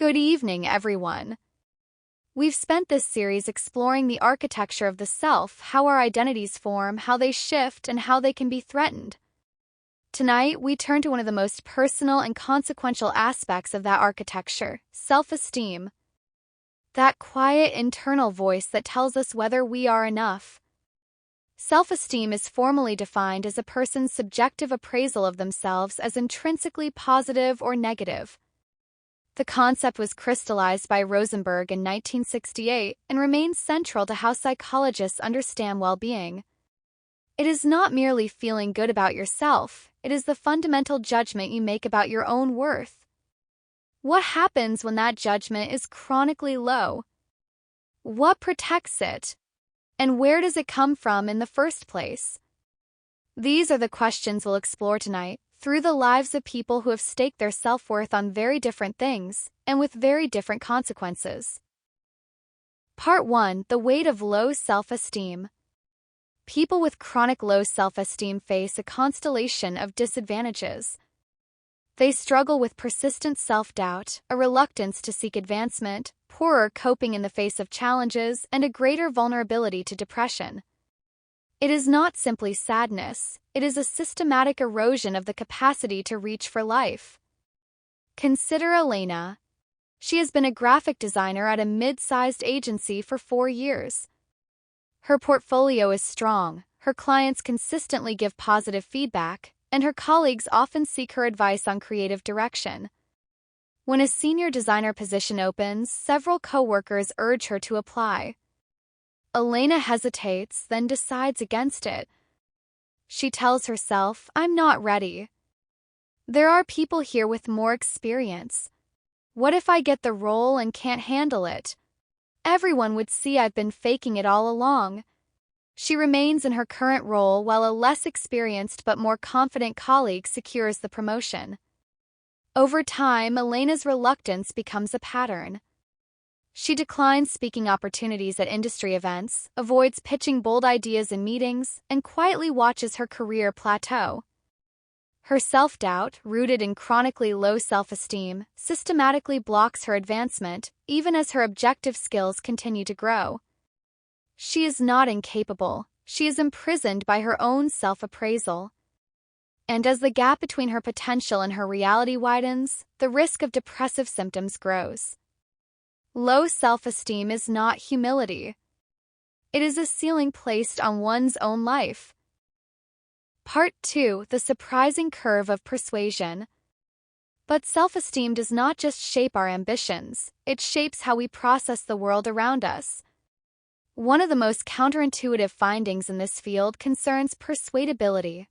Good evening, everyone. We've spent this series exploring the architecture of the self, how our identities form, how they shift, and how they can be threatened. Tonight, we turn to one of the most personal and consequential aspects of that architecture, self-esteem. That quiet internal voice that tells us whether we are enough. Self-esteem is formally defined as a person's subjective appraisal of themselves as intrinsically positive or negative. The concept was crystallized by Rosenberg in 1968 and remains central to how psychologists understand well-being. It is not merely feeling good about yourself, it is the fundamental judgment you make about your own worth. What happens when that judgment is chronically low? What protects it? And where does it come from in the first place? These are the questions we'll explore tonight, through the lives of people who have staked their self-worth on very different things, and with very different consequences. Part 1. The weight of low self-esteem. People with chronic low self-esteem face a constellation of disadvantages. They struggle with persistent self-doubt, a reluctance to seek advancement, poorer coping in the face of challenges, and a greater vulnerability to depression. It is not simply sadness, it is a systematic erosion of the capacity to reach for life. Consider Elena. She has been a graphic designer at a mid-sized agency for 4 years. Her portfolio is strong, her clients consistently give positive feedback, and her colleagues often seek her advice on creative direction. When a senior designer position opens, several co-workers urge her to apply. Elena hesitates, then decides against it. She tells herself, "I'm not ready. There are people here with more experience. What if I get the role and can't handle it? Everyone would see I've been faking it all along." She remains in her current role while a less experienced but more confident colleague secures the promotion. Over time, Elena's reluctance becomes a pattern. She declines speaking opportunities at industry events, avoids pitching bold ideas in meetings, and quietly watches her career plateau. Her self-doubt, rooted in chronically low self-esteem, systematically blocks her advancement, even as her objective skills continue to grow. She is not incapable, she is imprisoned by her own self-appraisal. And as the gap between her potential and her reality widens, the risk of depressive symptoms grows. Low self-esteem is not humility. It is a ceiling placed on one's own life. Part 2. The surprising curve of persuasion. But self-esteem does not just shape our ambitions, it shapes how we process the world around us. One of the most counterintuitive findings in this field concerns persuadability.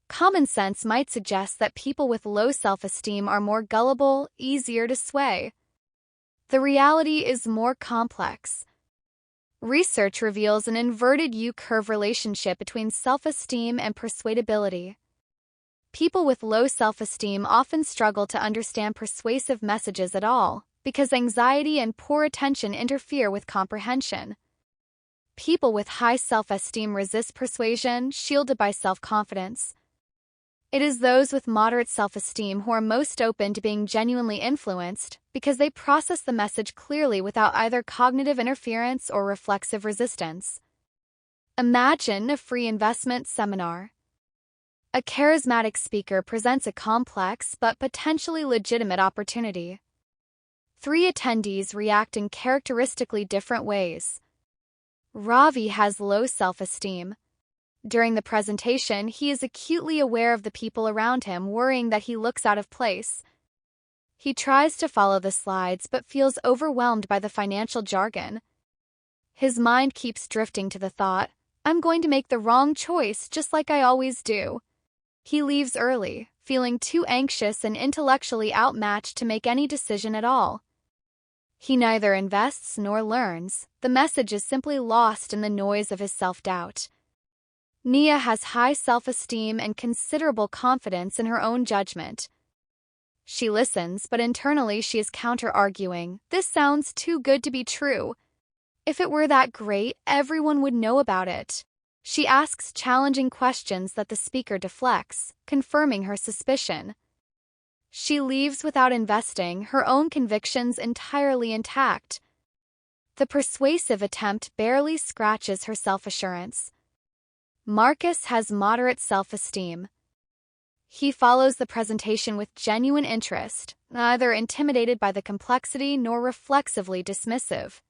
Common sense might suggest that people with low self-esteem are more gullible, easier to sway. The reality is more complex. Research reveals an inverted U-curve relationship between self-esteem and persuadability. People with low self-esteem often struggle to understand persuasive messages at all, because anxiety and poor attention interfere with comprehension. People with high self-esteem resist persuasion, shielded by self-confidence. It is those with moderate self-esteem who are most open to being genuinely influenced because they process the message clearly without either cognitive interference or reflexive resistance. Imagine a free investment seminar. A charismatic speaker presents a complex but potentially legitimate opportunity. 3 attendees react in characteristically different ways. Ravi has low self-esteem. During the presentation, he is acutely aware of the people around him, worrying that he looks out of place. He tries to follow the slides but feels overwhelmed by the financial jargon. His mind keeps drifting to the thought, "I'm going to make the wrong choice just like I always do." He leaves early, feeling too anxious and intellectually outmatched to make any decision at all. He neither invests nor learns. The message is simply lost in the noise of his self-doubt. Nia has high self-esteem and considerable confidence in her own judgment. She listens, but internally she is counter-arguing. "This sounds too good to be true. If it were that great, everyone would know about it." She asks challenging questions that the speaker deflects, confirming her suspicion. She leaves without investing, her own convictions entirely intact. The persuasive attempt barely scratches her self-assurance. Marcus has moderate self-esteem. He follows the presentation with genuine interest, neither intimidated by the complexity nor reflexively dismissive.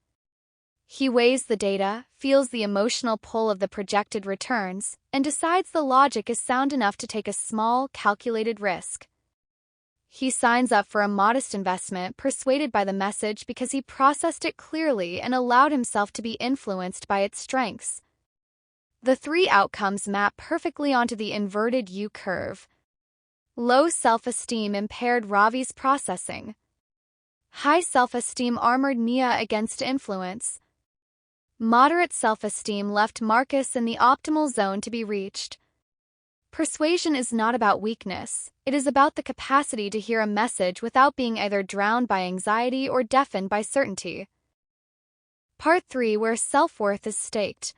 He weighs the data, feels the emotional pull of the projected returns, and decides the logic is sound enough to take a small, calculated risk. He signs up for a modest investment, persuaded by the message because he processed it clearly and allowed himself to be influenced by its strengths. The three outcomes map perfectly onto the inverted U-curve. Low self-esteem impaired Ravi's processing. High self-esteem armored Mia against influence. Moderate self-esteem left Marcus in the optimal zone to be reached. Persuasion is not about weakness, it is about the capacity to hear a message without being either drowned by anxiety or deafened by certainty. Part 3, where self-worth is staked.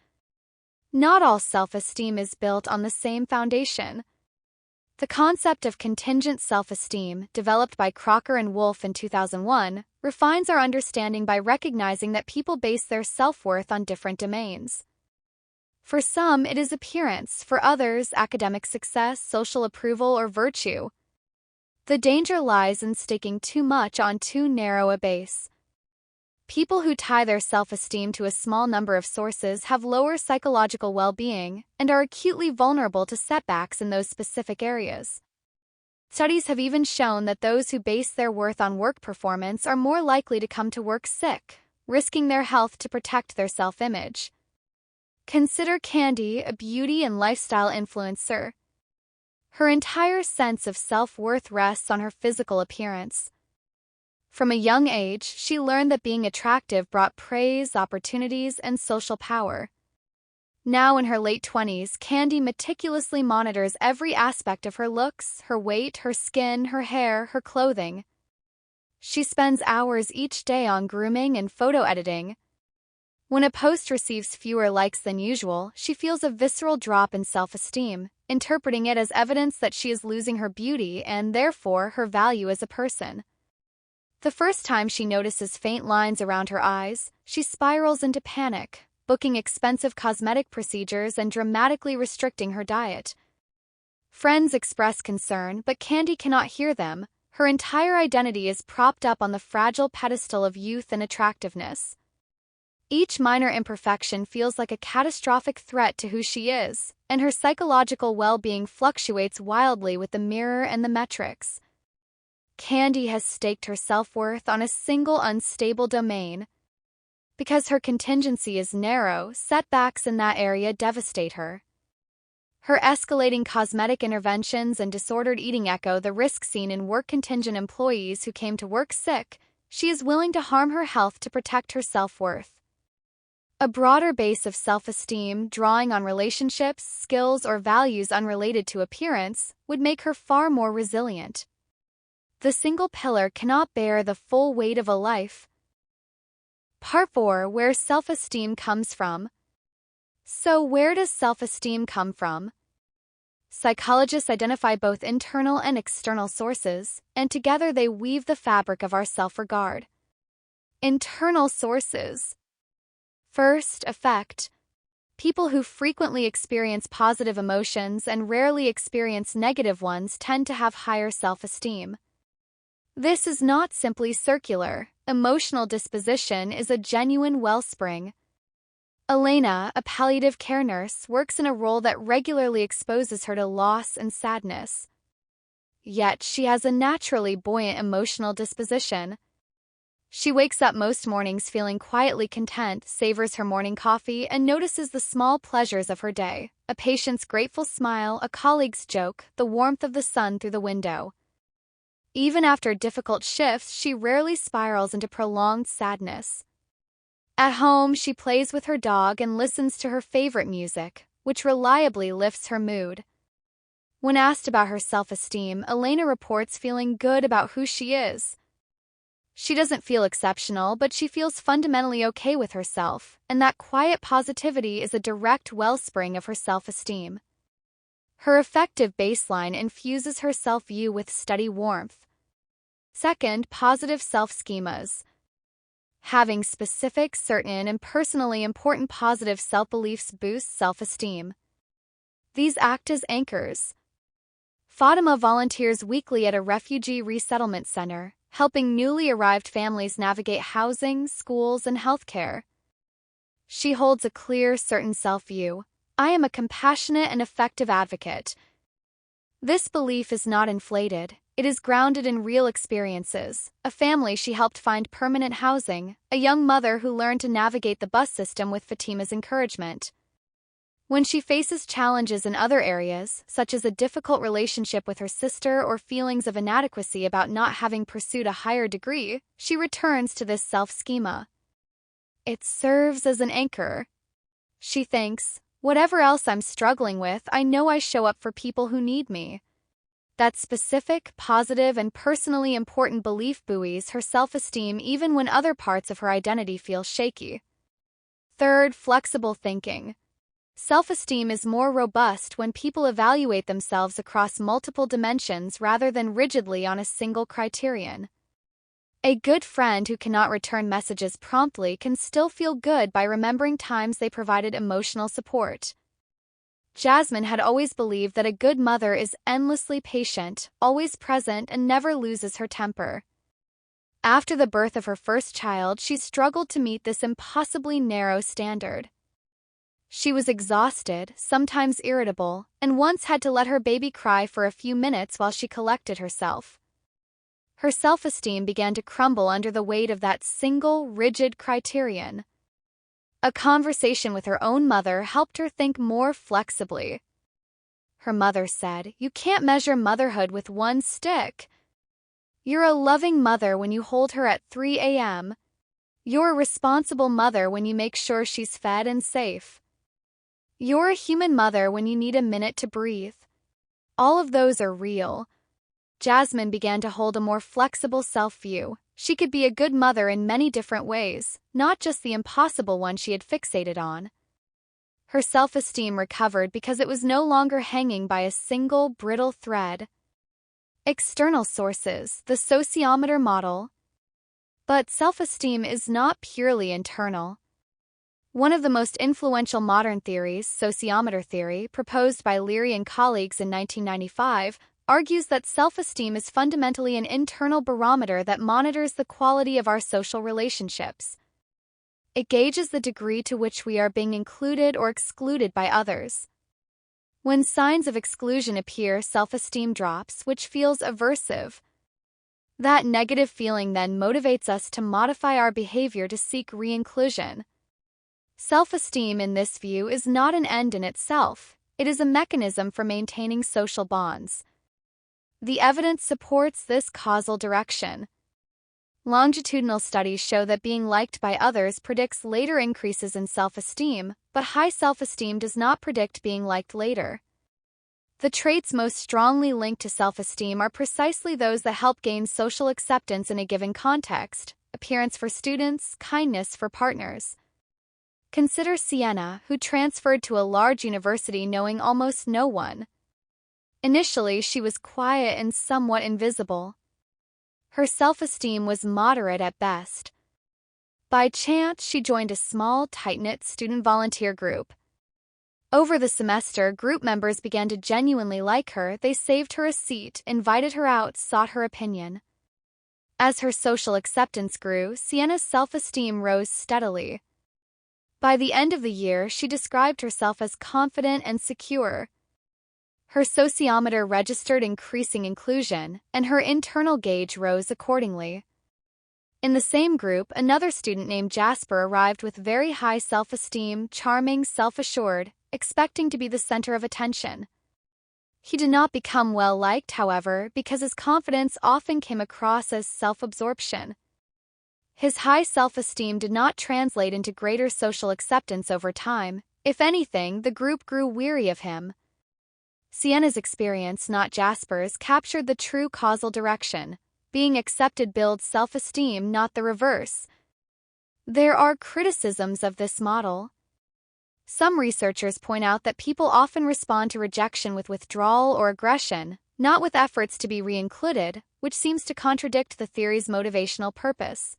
Not all self-esteem is built on the same foundation. The concept of contingent self-esteem, developed by Crocker and Wolf in 2001, refines our understanding by recognizing that people base their self-worth on different domains. For some, it is appearance, for others, academic success, social approval, or virtue. The danger lies in staking too much on too narrow a base. People who tie their self-esteem to a small number of sources have lower psychological well-being and are acutely vulnerable to setbacks in those specific areas. Studies have even shown that those who base their worth on work performance are more likely to come to work sick, risking their health to protect their self-image. Consider Candy, a beauty and lifestyle influencer. Her entire sense of self-worth rests on her physical appearance. From a young age, she learned that being attractive brought praise, opportunities, and social power. Now in her late 20s, Candy meticulously monitors every aspect of her looks, her weight, her skin, her hair, her clothing. She spends hours each day on grooming and photo editing. When a post receives fewer likes than usual, she feels a visceral drop in self-esteem, interpreting it as evidence that she is losing her beauty and, therefore, her value as a person. The first time she notices faint lines around her eyes, she spirals into panic, booking expensive cosmetic procedures and dramatically restricting her diet. Friends express concern, but Candy cannot hear them. Her entire identity is propped up on the fragile pedestal of youth and attractiveness. Each minor imperfection feels like a catastrophic threat to who she is, and her psychological well-being fluctuates wildly with the mirror and the metrics. Candy has staked her self-worth on a single unstable domain. Because her contingency is narrow, setbacks in that area devastate her. Her escalating cosmetic interventions and disordered eating echo the risk seen in work-contingent employees who came to work sick. She is willing to harm her health to protect her self-worth. A broader base of self-esteem, drawing on relationships, skills, or values unrelated to appearance, would make her far more resilient. The single pillar cannot bear the full weight of a life. Part 4, where self-esteem comes from. So where does self-esteem come from? Psychologists identify both internal and external sources, and together they weave the fabric of our self-regard. Internal sources. First, affect. People who frequently experience positive emotions and rarely experience negative ones tend to have higher self-esteem. This is not simply circular. Emotional disposition is a genuine wellspring. Elena, a palliative care nurse, works in a role that regularly exposes her to loss and sadness. Yet she has a naturally buoyant emotional disposition. She wakes up most mornings feeling quietly content, savors her morning coffee, and notices the small pleasures of her day: a patient's grateful smile, a colleague's joke, the warmth of the sun through the window. Even after difficult shifts, she rarely spirals into prolonged sadness. At home, she plays with her dog and listens to her favorite music, which reliably lifts her mood. When asked about her self-esteem, Elena reports feeling good about who she is. She doesn't feel exceptional, but she feels fundamentally okay with herself, and that quiet positivity is a direct wellspring of her self-esteem. Her effective baseline infuses her self-view with steady warmth. Second, positive self-schemas. Having specific, certain, and personally important positive self-beliefs boosts self-esteem. These act as anchors. Fatima volunteers weekly at a refugee resettlement center, helping newly arrived families navigate housing, schools, and healthcare. She holds a clear, certain self-view. I am a compassionate and effective advocate. This belief is not inflated. It is grounded in real experiences: a family she helped find permanent housing, a young mother who learned to navigate the bus system with Fatima's encouragement. When she faces challenges in other areas, such as a difficult relationship with her sister or feelings of inadequacy about not having pursued a higher degree, she returns to this self-schema. It serves as an anchor. She thinks, whatever else I'm struggling with, I know I show up for people who need me. That specific, positive, and personally important belief buoys her self-esteem even when other parts of her identity feel shaky. Third, flexible thinking. Self-esteem is more robust when people evaluate themselves across multiple dimensions rather than rigidly on a single criterion. A good friend who cannot return messages promptly can still feel good by remembering times they provided emotional support. Jasmine had always believed that a good mother is endlessly patient, always present, and never loses her temper. After the birth of her first child, she struggled to meet this impossibly narrow standard. She was exhausted, sometimes irritable, and once had to let her baby cry for a few minutes while she collected herself. Her self-esteem began to crumble under the weight of that single, rigid criterion. A conversation with her own mother helped her think more flexibly. Her mother said, "You can't measure motherhood with one stick. You're a loving mother when you hold her at 3 a.m. You're a responsible mother when you make sure she's fed and safe. You're a human mother when you need a minute to breathe. All of those are real." Jasmine began to hold a more flexible self-view. She could be a good mother in many different ways, not just the impossible one she had fixated on. Her self-esteem recovered because it was no longer hanging by a single, brittle thread. External sources, the sociometer model. But self-esteem is not purely internal. One of the most influential modern theories, sociometer theory, proposed by Leary and colleagues in 1995, argues that self-esteem is fundamentally an internal barometer that monitors the quality of our social relationships. It gauges the degree to which we are being included or excluded by others. When signs of exclusion appear, self-esteem drops, which feels aversive. That negative feeling then motivates us to modify our behavior to seek re-inclusion. Self-esteem in this view is not an end in itself. It is a mechanism for maintaining social bonds. The evidence supports this causal direction. Longitudinal studies show that being liked by others predicts later increases in self-esteem, but high self-esteem does not predict being liked later. The traits most strongly linked to self-esteem are precisely those that help gain social acceptance in a given context: appearance for students, kindness for partners. Consider Sienna, who transferred to a large university knowing almost no one. Initially, she was quiet and somewhat invisible. Her self-esteem was moderate at best. By chance, she joined a small, tight-knit student volunteer group. Over the semester, group members began to genuinely like her. They saved her a seat, invited her out, sought her opinion. As her social acceptance grew, Sienna's self-esteem rose steadily. By the end of the year, she described herself as confident and secure. Her sociometer registered increasing inclusion, and her internal gauge rose accordingly. In the same group, another student named Jasper arrived with very high self-esteem, charming, self-assured, expecting to be the center of attention. He did not become well-liked, however, because his confidence often came across as self-absorption. His high self-esteem did not translate into greater social acceptance over time. If anything, the group grew weary of him. Sienna's experience, not Jasper's, captured the true causal direction. Being accepted builds self-esteem, not the reverse. There are criticisms of this model. Some researchers point out that people often respond to rejection with withdrawal or aggression, not with efforts to be re-included, which seems to contradict the theory's motivational purpose.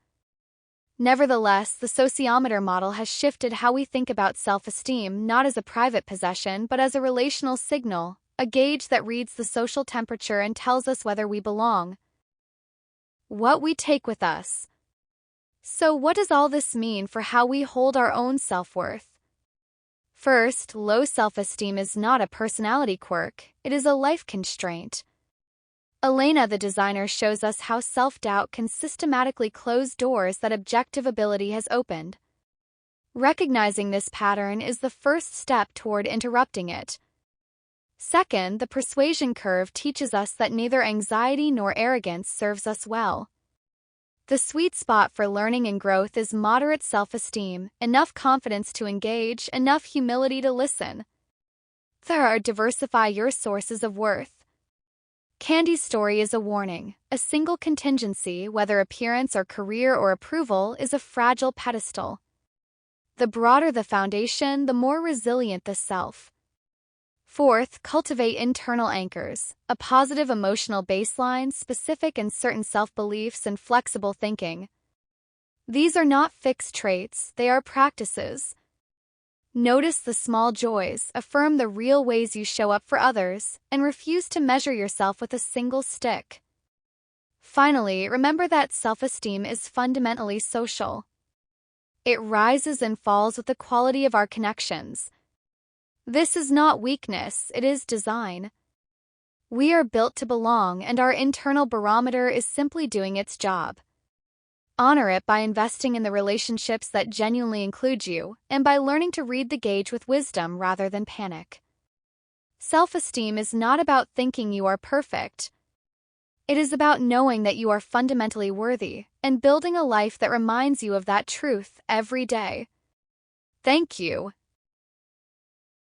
Nevertheless, the sociometer model has shifted how we think about self-esteem not as a private possession but as a relational signal, a gauge that reads the social temperature and tells us whether we belong. What we take with us. So what does all this mean for how we hold our own self-worth? First, low self-esteem is not a personality quirk, it is a life constraint. Elena the Designer shows us how self-doubt can systematically close doors that objective ability has opened. Recognizing this pattern is the first step toward interrupting it. Second, the persuasion curve teaches us that neither anxiety nor arrogance serves us well. The sweet spot for learning and growth is moderate self-esteem, enough confidence to engage, enough humility to listen. Third, diversify your sources of worth. Candy's story is a warning. A single contingency, whether appearance or career or approval, is a fragile pedestal. The broader the foundation, the more resilient the self. Fourth, cultivate internal anchors, a positive emotional baseline, specific and certain self-beliefs, and flexible thinking. These are not fixed traits, they are practices. Notice the small joys, affirm the real ways you show up for others, and refuse to measure yourself with a single stick. Finally, remember that self-esteem is fundamentally social. It rises and falls with the quality of our connections. This is not weakness, it is design. We are built to belong, and our internal barometer is simply doing its job. Honor it by investing in the relationships that genuinely include you, and by learning to read the gauge with wisdom rather than panic. Self-esteem is not about thinking you are perfect. It is about knowing that you are fundamentally worthy, and building a life that reminds you of that truth every day. Thank you.